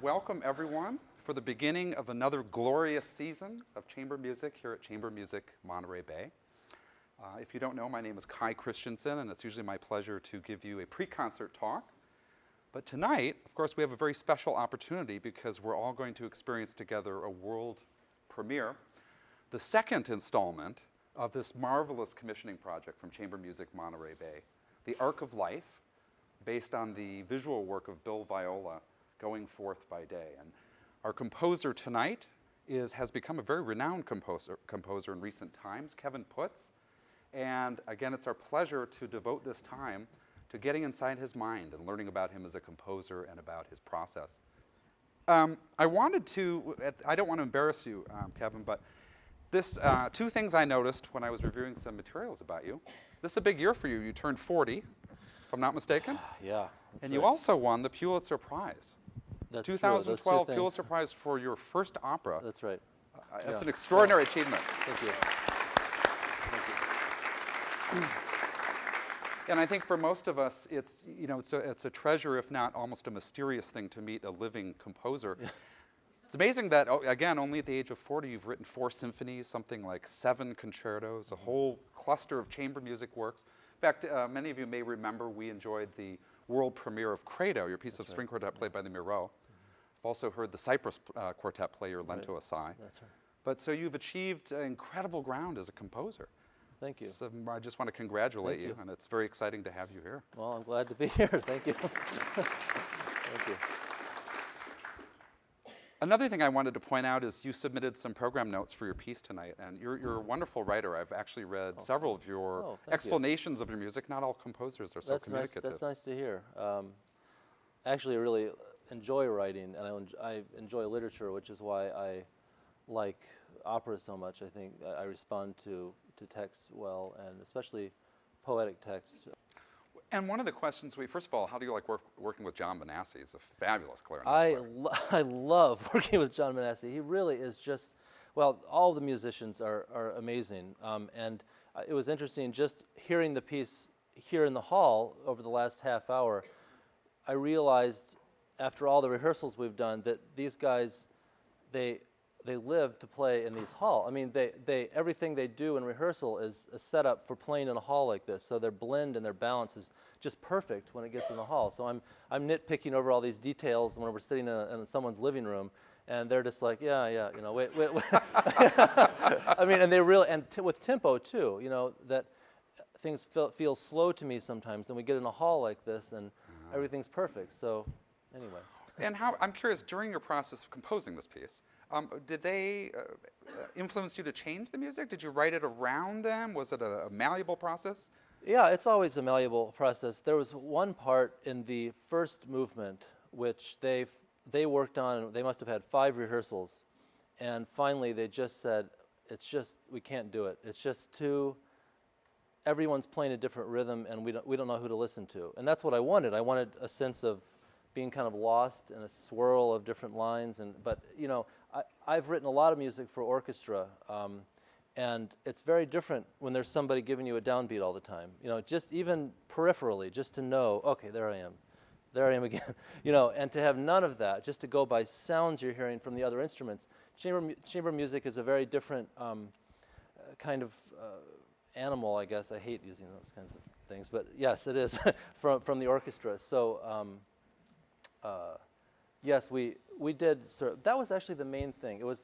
Welcome everyone for the beginning of another glorious season of chamber music here at Chamber Music Monterey Bay. If you don't know, my name is Kai Christiansen, and it's usually my pleasure to give you a pre-concert talk. But tonight, of course, we have a very special opportunity because we're all going to experience together a world premiere, the second installment of this marvelous commissioning project from Chamber Music Monterey Bay, The Arc of Life, based on the visual work of Bill Viola, Going Forth by Day. And our composer tonight has become a very renowned composer in recent times, Kevin Putz. And again, it's our pleasure to devote this time to getting inside his mind and learning about him as a composer and about his process. I don't want to embarrass you, Kevin, but two things I noticed when I was reviewing some materials about you. This is a big year for you. You turned 40, if I'm not mistaken. Yeah. And you also won the Pulitzer Prize. That's 2012 Pulitzer Prize for your first opera. That's right. That's an extraordinary achievement. Thank you. Thank you. And I think for most of us, it's a treasure, if not almost a mysterious thing, to meet a living composer. Yeah. It's amazing that, again, only at the age of 40, you've written 4 symphonies, something like 7 concertos, a whole cluster of chamber music works. In fact, many of you may remember we enjoyed the world premiere of Credo, your piece of string quartet played by the Miro. I've also heard the Cyprus quartet play your Lento Assai. That's right. But so you've achieved incredible ground as a composer. Thank you. So I just want to congratulate you, and it's very exciting to have you here. Well, I'm glad to be here. Thank you. Thank you. Another thing I wanted to point out is you submitted some program notes for your piece tonight, and you're a wonderful writer. I've actually read several of your explanations of your music. Not all composers are so communicative. That's nice to hear. Actually, I really enjoy writing, and I enjoy literature, which is why I like opera so much. I think I respond to text well, and especially poetic text. And one of the questions first of all, how do you like working with John Benassi? He's a fabulous clarinet player. I love working with John Benassi. He really is just, well, all the musicians are amazing. And it was interesting just hearing the piece here in the hall over the last half hour. I realized after all the rehearsals we've done that these guys, they live to play in these halls. I mean, everything they do in rehearsal is a setup for playing in a hall like this. So their blend and their balance is just perfect when it gets in the hall. So I'm nitpicking over all these details when we're sitting in someone's living room, and they're just like, yeah, you know, wait. I mean, and they really, with tempo too, you know, that things feel slow to me sometimes. Then we get in a hall like this, and everything's perfect. So anyway. And I'm curious, during your process of composing this piece, did they influence you to change the music? Did you write it around them? Was it a malleable process? Yeah, it's always a malleable process. There was one part in the first movement which they worked on. They must have had 5 rehearsals, and finally they just said, we can't do it. It's just everyone's playing a different rhythm, and we don't know who to listen to. And that's what I wanted. I wanted a sense of being kind of lost in a swirl of different lines. But you know, I've written a lot of music for orchestra, and it's very different when there's somebody giving you a downbeat all the time. You know, just even peripherally, just to know, okay, there I am again. You know, and to have none of that, just to go by sounds you're hearing from the other instruments. Chamber music is a very different kind of animal, I guess. I hate using those kinds of things, but yes, it is from the orchestra. So. Yes, we did that was actually the main thing. It was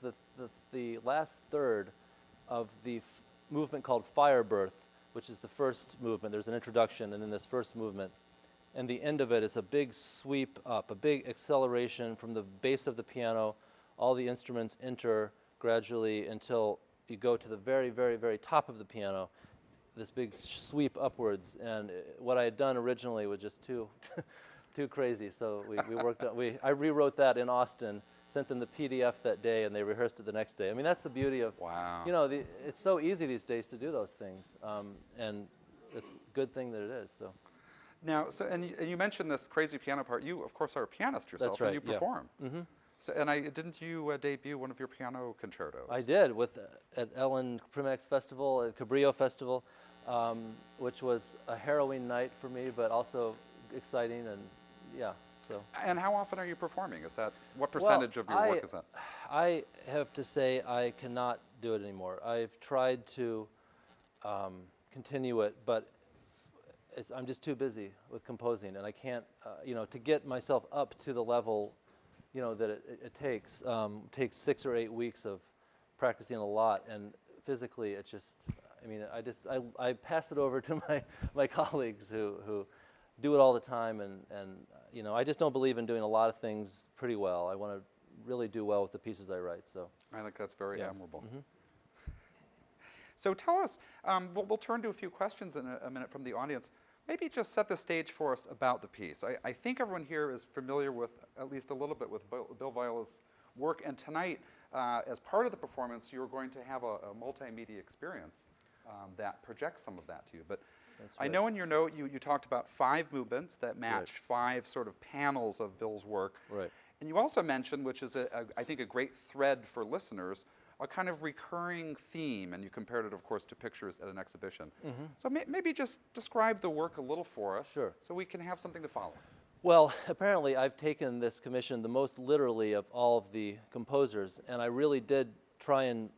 the last third of the movement called Firebirth, which is the first movement. There's an introduction and then this first movement. And the end of it is a big sweep up, a big acceleration from the bass of the piano. All the instruments enter gradually until you go to the very, very, very top of the piano, this big sweep upwards. And what I had done originally was just too crazy, so we worked on, I rewrote that in Austin, sent them the PDF that day, and they rehearsed it the next day. I mean, that's the beauty of, you know, it's so easy these days to do those things, and it's a good thing that it is. So. Now, and you mentioned this crazy piano part. You, of course, are a pianist yourself, that's right, and you perform. Yeah. Mm-hmm. So, didn't you debut one of your piano concertos? I did at Ellen Primax Festival, at Cabrillo Festival, which was a harrowing night for me, but also exciting, and yeah. So. And how often are you performing? Is that, what percentage of your work is that? I have to say I cannot do it anymore. I've tried to continue it, but I'm just too busy with composing, and I can't, to get myself up to the level, that it takes 6 or 8 weeks of practicing a lot, and physically it just, I pass it over to my colleagues who do it all the time, and I just don't believe in doing a lot of things pretty well. I want to really do well with the pieces I write. So I think that's very admirable. Mm-hmm. So tell us, we'll turn to a few questions in a minute from the audience. Maybe just set the stage for us about the piece. I think everyone here is familiar with, at least a little bit, with Bill Viola's work, and tonight, as part of the performance, you're going to have a multimedia experience that projects some of that to you. But That's right. I know in your note you talked about 5 movements that match 5 sort of panels of Bill's work. Right. And you also mentioned, which is, I think, a great thread for listeners, a kind of recurring theme, and you compared it, of course, to pictures at an exhibition. Mm-hmm. So maybe just describe the work a little for us, Sure. so we can have something to follow. Well, apparently I've taken this commission the most literally of all of the composers, and I really did try and,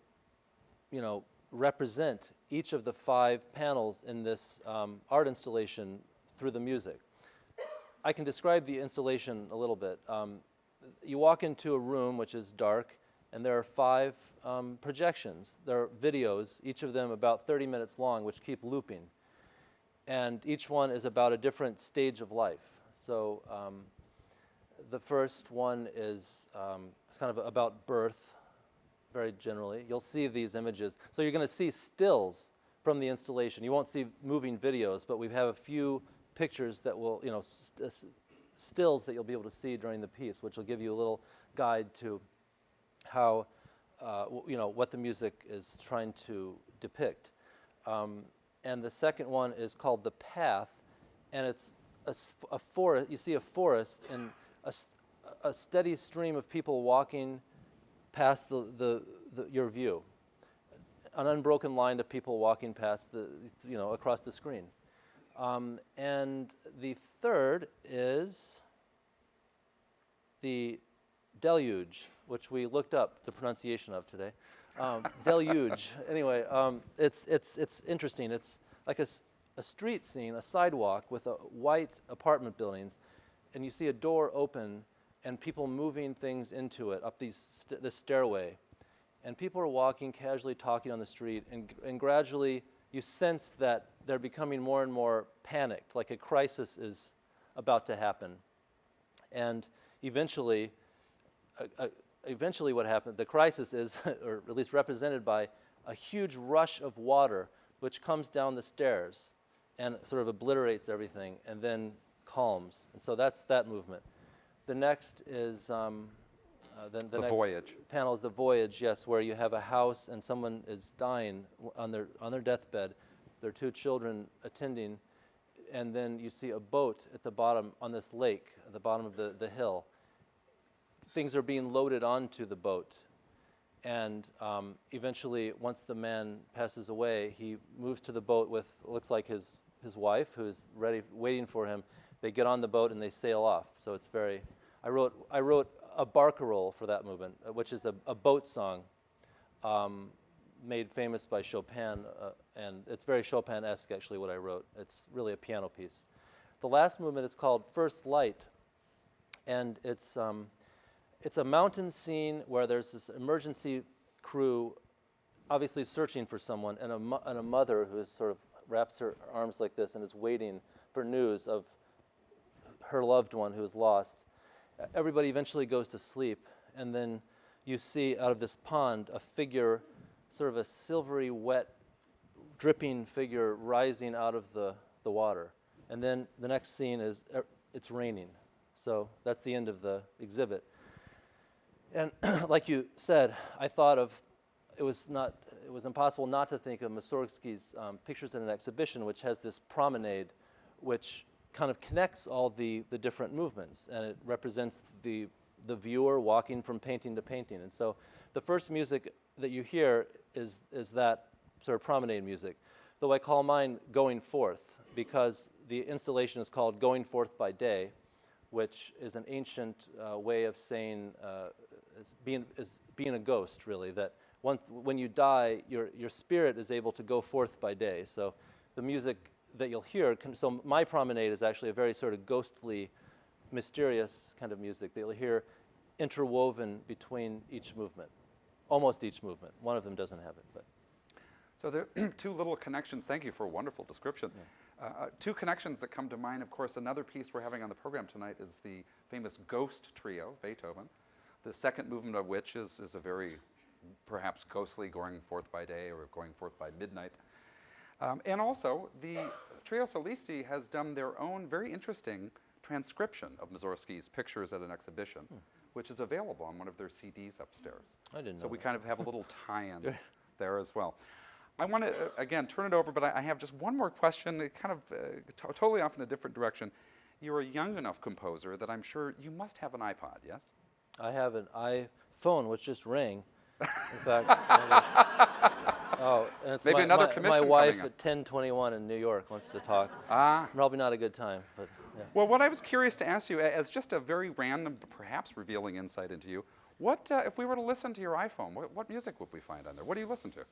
represent each of the 5 panels in this art installation through the music. I can describe the installation a little bit. You walk into a room which is dark, and there are 5 projections. There are videos, each of them about 30 minutes long, which keep looping. And each one is about a different stage of life. So the first one is it's kind of about birth, very generally. You'll see these images. So you're going to see stills from the installation. You won't see moving videos, but we have a few pictures that will, stills that you'll be able to see during the piece, which will give you a little guide to how, what the music is trying to depict. And the second one is called The Path, and it's a forest. You see a forest and a steady stream of people walking past your view, an unbroken line of people walking past across the screen. And the third is the deluge, which we looked up the pronunciation of today. Deluge. Anyway, it's interesting. It's like a street scene, a sidewalk with white apartment buildings, and you see a door open and people moving things into it up this stairway, and people are walking casually, talking on the street, and gradually you sense that they're becoming more and more panicked, like a crisis is about to happen. And eventually what happened, the crisis is, or at least represented by a huge rush of water which comes down the stairs and sort of obliterates everything and then calms. And so that's that movement. The next is the next voyage. Panel is the voyage, yes, where you have a house and someone is dying on their deathbed. There are 2 children attending, and then you see a boat at the bottom on this lake, at the bottom of the hill. Things are being loaded onto the boat, and eventually, once the man passes away, he moves to the boat with, looks like his wife, who's ready, waiting for him. They get on the boat and they sail off. So it's very, I wrote a barcarolle for that movement, which is a boat song made famous by Chopin, and it's very Chopin-esque, actually, what I wrote. It's really a piano piece. The last movement is called First Light, and it's a mountain scene where there's this emergency crew obviously searching for someone, and a mother who is sort of wraps her arms like this and is waiting for news of her loved one who is lost. Everybody eventually goes to sleep, and then you see out of this pond a figure, sort of a silvery, wet, dripping figure rising out of the water. And then the next scene is it's raining. So that's the end of the exhibit. And like you said, I thought of, it was impossible not to think of Mussorgsky's Pictures in an Exhibition, which has this promenade, which kind of connects all the different movements, and it represents the viewer walking from painting to painting. And so the first music that you hear is that sort of promenade music, though I call mine Going Forth, because the installation is called Going Forth by Day, which is an ancient way of saying is being a ghost, really. That when you die, your spirit is able to go forth by day. So the music that you'll hear, so My Promenade is actually a very sort of ghostly, mysterious kind of music that you'll hear interwoven between each movement, almost each movement. One of them doesn't have it, but. So there are two little connections. Thank you for a wonderful description. Yeah. Two connections that come to mind. Of course, another piece we're having on the program tonight is the famous Ghost Trio, Beethoven, the second movement of which is a very perhaps ghostly, going forth by day or going forth by midnight. And also, the Trio Solisti has done their own very interesting transcription of Mussorgsky's pictures at an exhibition, which is available on one of their CDs upstairs. I didn't know So we that. kind of have a little tie-in there as well. I want to, again, turn it over, but I have just one more question, kind of totally off in a different direction. You're a young enough composer that I'm sure you must have an iPod, yes? I have an iPhone, which just rang. In fact, and it's Maybe another commission my coming wife up. at 10:21 in New York wants to talk. Ah. Probably not a good time, but yeah. Well, what I was curious to ask you, as just a very random, but perhaps revealing insight into you, what, if we were to listen to your iPhone, what music would we find on there? What do you listen to?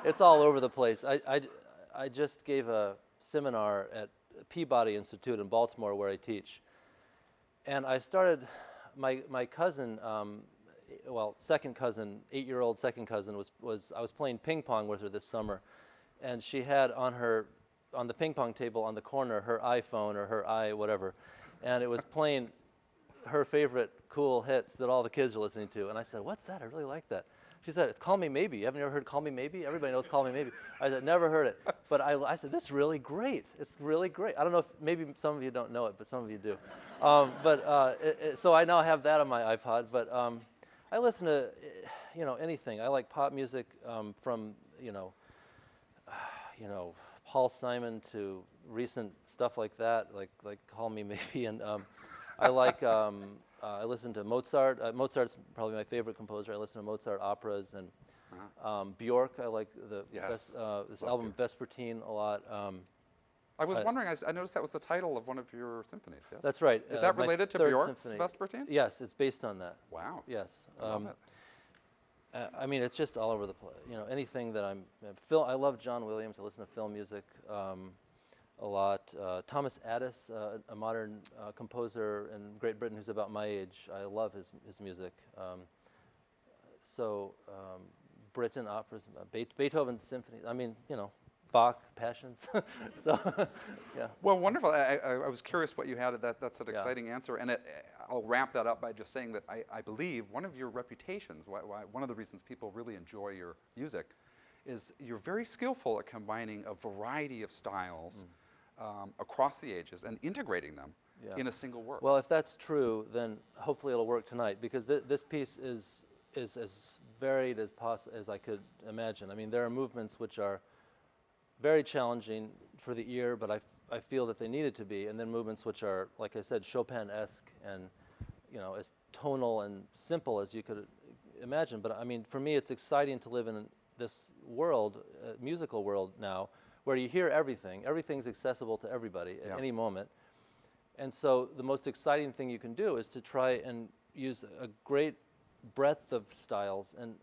It's all over the place. I just gave a seminar at Peabody Institute in Baltimore where I teach. And I started, my cousin, well, second cousin, 8-year-old second cousin, I was playing ping pong with her this summer. And she had on the ping pong table on the corner, her iPhone or her whatever. And it was playing her favorite cool hits that all the kids are listening to. And I said, "What's that? I really like that." She said, "It's Call Me Maybe. You haven't ever heard Call Me Maybe? Everybody knows Call Me Maybe." I said, "Never heard it." But I said, "This is really great. It's really great." I don't know if maybe some of you don't know it, but some of you do. So I now have that on my iPod. But I listen to, anything. I like pop music from, Paul Simon to recent stuff like that, like Call Me Maybe. And I listen to Mozart. Mozart's probably my favorite composer. I listen to Mozart operas and Bjork. I like this album Vespertine a lot. I was wondering, I noticed that was the title of one of your symphonies, yes? That's right. Is that related to Bjork's symphony. Vespertine? Yes, it's based on that. Wow. Yes. I love it. I mean, it's just all over the place. Anything that I love John Williams. I listen to film music a lot. Thomas Addis, a modern composer in Great Britain who's about my age. I love his music. Britain operas, Beethoven's symphonies. I mean, Bach, Passions. So, yeah. Well, wonderful. I was curious what you had. That's an exciting answer. And I'll wrap that up by just saying that I believe one of your reputations, one of the reasons people really enjoy your music, is you're very skillful at combining a variety of styles across the ages and integrating them in a single work. Well, if that's true, then hopefully it'll work tonight, because this piece is as varied as I could imagine. I mean, there are movements which are very challenging for the ear, but I feel that they needed to be, and then movements which are, like I said, Chopin-esque and as tonal and simple as you could imagine. But I mean, for me, it's exciting to live in this world, musical world now, where you hear everything. Everything's accessible to everybody at any moment. And so the most exciting thing you can do is to try and use a great breadth of styles and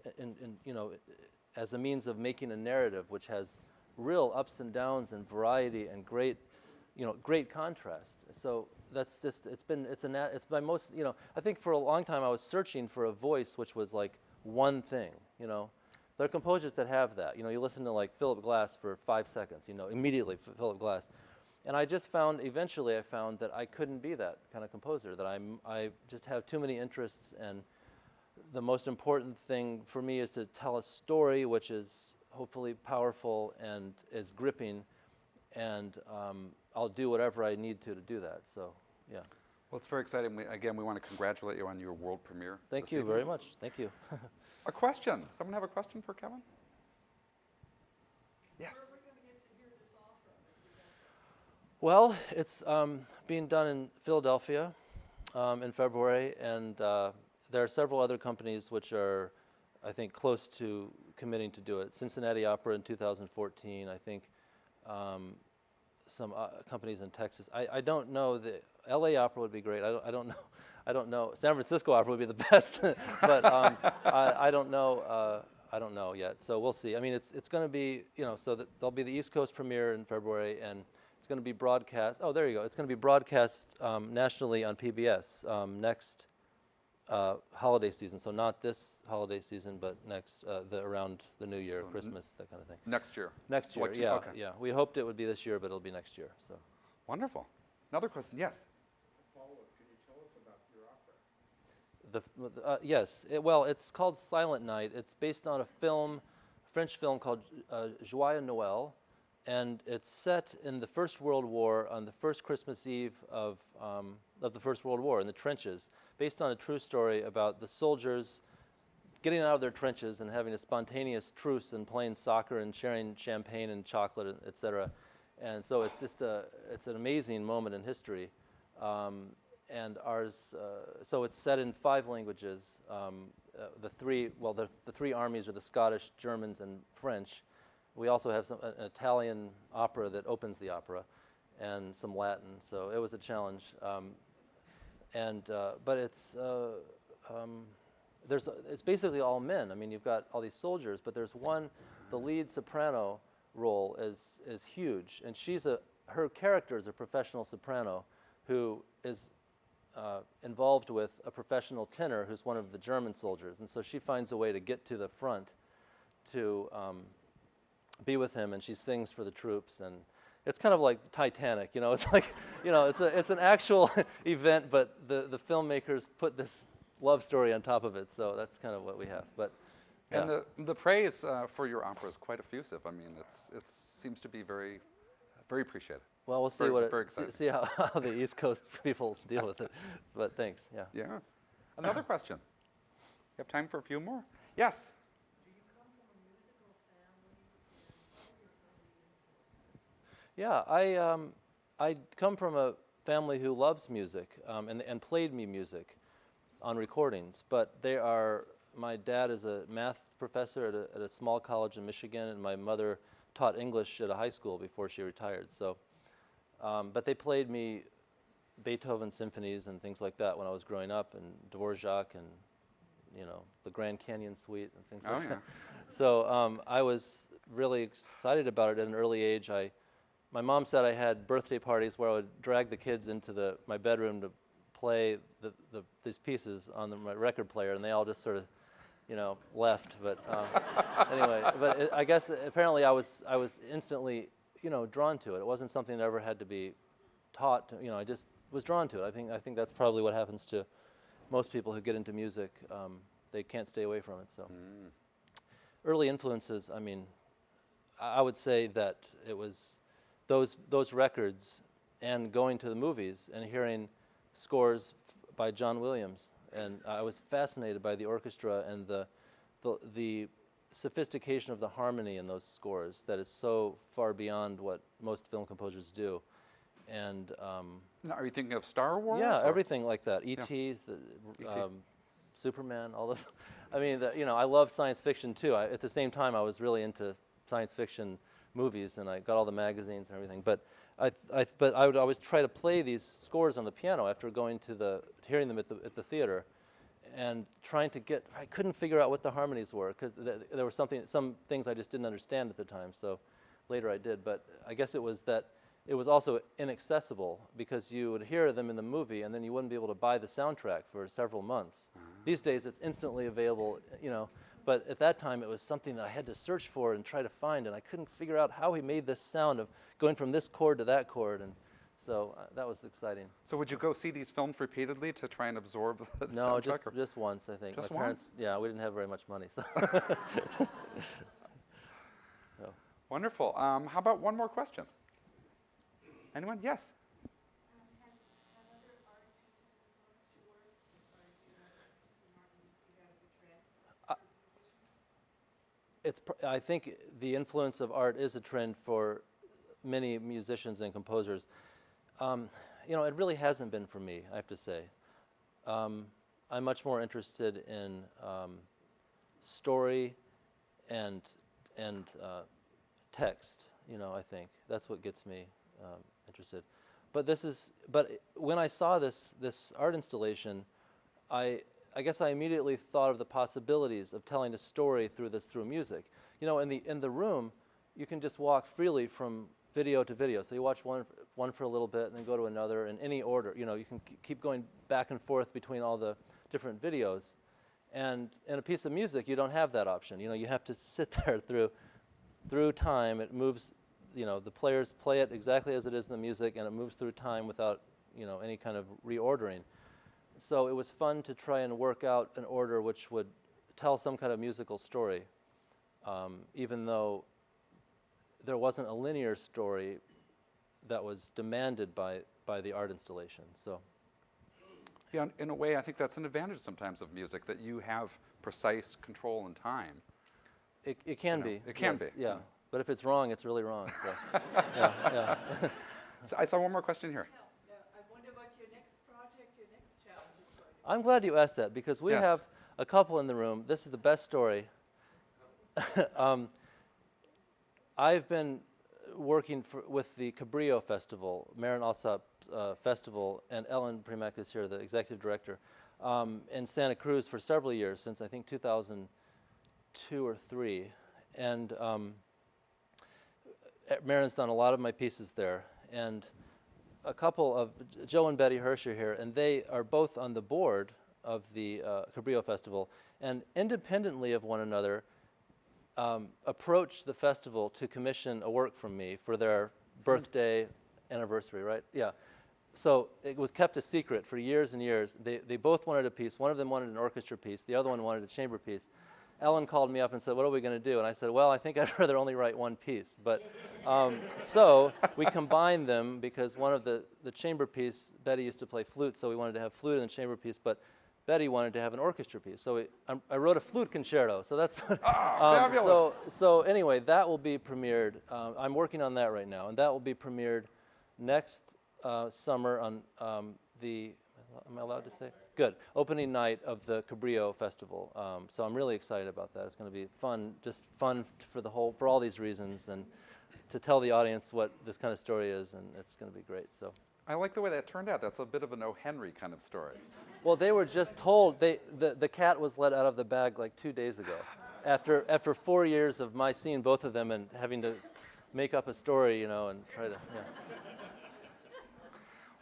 as a means of making a narrative which has real ups and downs and variety and great contrast. So that's just, it's my most, I think for a long time I was searching for a voice which was like one thing, There are composers that have that. You listen to like Philip Glass for 5 seconds, immediately Philip Glass. And eventually I found that I couldn't be that kind of composer, that I just have too many interests, and the most important thing for me is to tell a story which is hopefully powerful and is gripping, and I'll do whatever I need to do that. So, yeah. Well, it's very exciting. Again, we want to congratulate you on your world premiere. Thank you very much. Thank you. A question. Someone have a question for Kevin? Yes. Where are we going to get to hear this opera? Well, it's being done in Philadelphia in February, and there are several other companies which are, I think, close to committing to do it. Cincinnati Opera in 2014, I think. some companies in Texas. I don't know. The L.A. Opera would be great. I don't know. I don't know. San Francisco Opera would be the best, but I don't know. I don't know yet. So we'll see. I mean, it's going to be, so there'll be the East Coast premiere in February, and it's going to be broadcast. Oh, there you go. It's going to be broadcast nationally on PBS next holiday season. So not this holiday season, but next around the New Year, So Christmas, that kind of thing. Next year. Next year, What yeah, okay. yeah. We hoped it would be this year, but it'll be next year. So. Wonderful. Another question. Yes. Follow-up, can you tell us about your opera? Yes. Well, it's called Silent Night. It's based on a French film called Joyeux Noël, and it's set in the First World War on the first Christmas Eve of the First World War in the trenches, based on a true story about the soldiers getting out of their trenches and having a spontaneous truce and playing soccer and sharing champagne and chocolate, etc. And so it's just it's an amazing moment in history. And ours, so it's set in 5 languages. The three armies are the Scottish, Germans, and French. We also have an Italian opera that opens the opera, and some Latin. So it was a challenge. But it's basically all men. I mean, you've got all these soldiers, but there's one, the lead soprano role is huge, and her character is a professional soprano who is involved with a professional tenor who's one of the German soldiers, and so she finds a way to get to the front to be with him, and she sings for the troops, and it's kind of like Titanic, It's like, it's an actual event, but the filmmakers put this love story on top of it, so that's kind of what we have. But yeah. And the praise for your opera is quite effusive. I mean, it seems to be very, very appreciated. Well, we'll see Very excited. see how the East Coast people deal with it. But thanks. Yeah. Yeah. Another question. You have time for a few more? Yes. Do you come from a musical family? And what are your early influences? Yeah, I come from a family who loves music and played me music on recordings. But my dad is a math professor at a small college in Michigan, and my mother taught English at a high school before she retired. So, but they played me Beethoven symphonies and things like that when I was growing up, and Dvorak and the Grand Canyon Suite and things like that. So I was really excited about it at an early age. My mom said I had birthday parties where I would drag the kids into my bedroom to play these pieces on my record player, and they all just sort of, left. But anyway, I guess apparently I was instantly, drawn to it. It wasn't something that ever had to be taught. I just was drawn to it. I think that's probably what happens to most people who get into music. They can't stay away from it. So early influences. I mean, I would say that it was those records and going to the movies and hearing scores by John Williams, and I was fascinated by the orchestra and the sophistication of the harmony in those scores that is so far beyond what most film composers do. And Now, are you thinking of Star Wars? yeah, or? everything like that. E.T., E.T. Superman, all of. I mean, I love science fiction too. At the same time, I was really into science fiction movies, and I got all the magazines and everything. But I would always try to play these scores on the piano after hearing them at the theater, and I couldn't figure out what the harmonies were, because there were some things I just didn't understand at the time. So later I did, but I guess it was that it was also inaccessible, because you would hear them in the movie and then you wouldn't be able to buy the soundtrack for several months. These days it's instantly available, but at that time it was something that I had to search for and try to find, and I couldn't figure out how he made this sound of going from this chord to that chord, and so that was exciting. So would you go see these films repeatedly to try and absorb the No, soundtrack? just once, I think. Just My parents, once? yeah, we didn't have very much money. So. So. Wonderful. How about one more question? Anyone? Yes. Have other art pieces influenced your work? Or do you have interest in art and you see that as a trend? I think the influence of art is a trend for many musicians and composers. It really hasn't been for me, I have to say. I'm much more interested in story and text. I think that's what gets me interested. But when I saw this art installation, I guess I immediately thought of the possibilities of telling a story through music. You know, in the room, you can just walk freely from video to video. So you watch one for a little bit and then go to another in any order. You know, you can keep going back and forth between all the different videos. And in a piece of music, you don't have that option. You know, you have to sit there through time. It moves, you know, the players play it exactly as it is in the music, and it moves through time without, you know, any kind of reordering. So it was fun to try and work out an order which would tell some kind of musical story, even though there wasn't a linear story that was demanded by the art installation. So. Yeah, in a way, I think that's an advantage sometimes of music, that you have precise control and time. It can be. It can yes, be. Yeah. But if it's wrong, it's really wrong. So. Yeah. So I saw one more question here. I wonder what your next project, your next challenge is going to be. I'm glad you asked that, because we Yes. have a couple in the room. This is the best story. I've been working with the Cabrillo Festival, Marin Alsop's festival, and Ellen Primek is here, the executive director, in Santa Cruz for several years, since I think 2002 or 3. And Marin's done a lot of my pieces there. And a couple of, Joe and Betty Hirsch are here, and they are both on the board of the Cabrillo Festival, and independently of one another, approached the festival to commission a work from me for their birthday anniversary, right? Yeah. So it was kept a secret for years and years. They both wanted a piece. One of them wanted an orchestra piece. The other one wanted a chamber piece. Ellen called me up and said, "What are we going to do?" And I said, "Well, I think I'd rather only write one piece." But so we combined them, because one of the chamber piece, Betty used to play flute, so we wanted to have flute in the chamber piece, but Betty wanted to have an orchestra piece. So I wrote a flute concerto. So that's fabulous. So anyway, that will be premiered. I'm working on that right now, and that will be premiered next summer on the, am I allowed to say? Good. Opening night of the Cabrillo Festival. So I'm really excited about that. It's going to be fun, just fun for all these reasons, and to tell the audience what this kind of story is, and it's going to be great. So. I like the way that turned out. That's a bit of an O. Henry kind of story. Well, they were just told, the cat was let out of the bag like 2 days ago. After 4 years of my seeing both of them and having to make up a story, you know, and try to, yeah.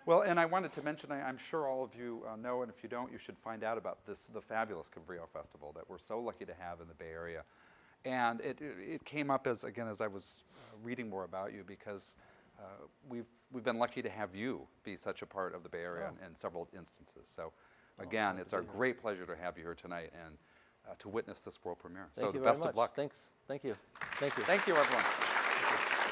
Well, and I wanted to mention, I'm sure all of you know, and if you don't, you should find out about the fabulous Cabrillo Festival that we're so lucky to have in the Bay Area. And it came up as I was reading more about you, because we've been lucky to have you be such a part of the Bay Area in several instances. So again, it's our great pleasure to have you here tonight and to witness this world premiere. Thank so you the very best much. of luck. Thanks. Thank you. Thank you. Thank you, everyone. Thank you.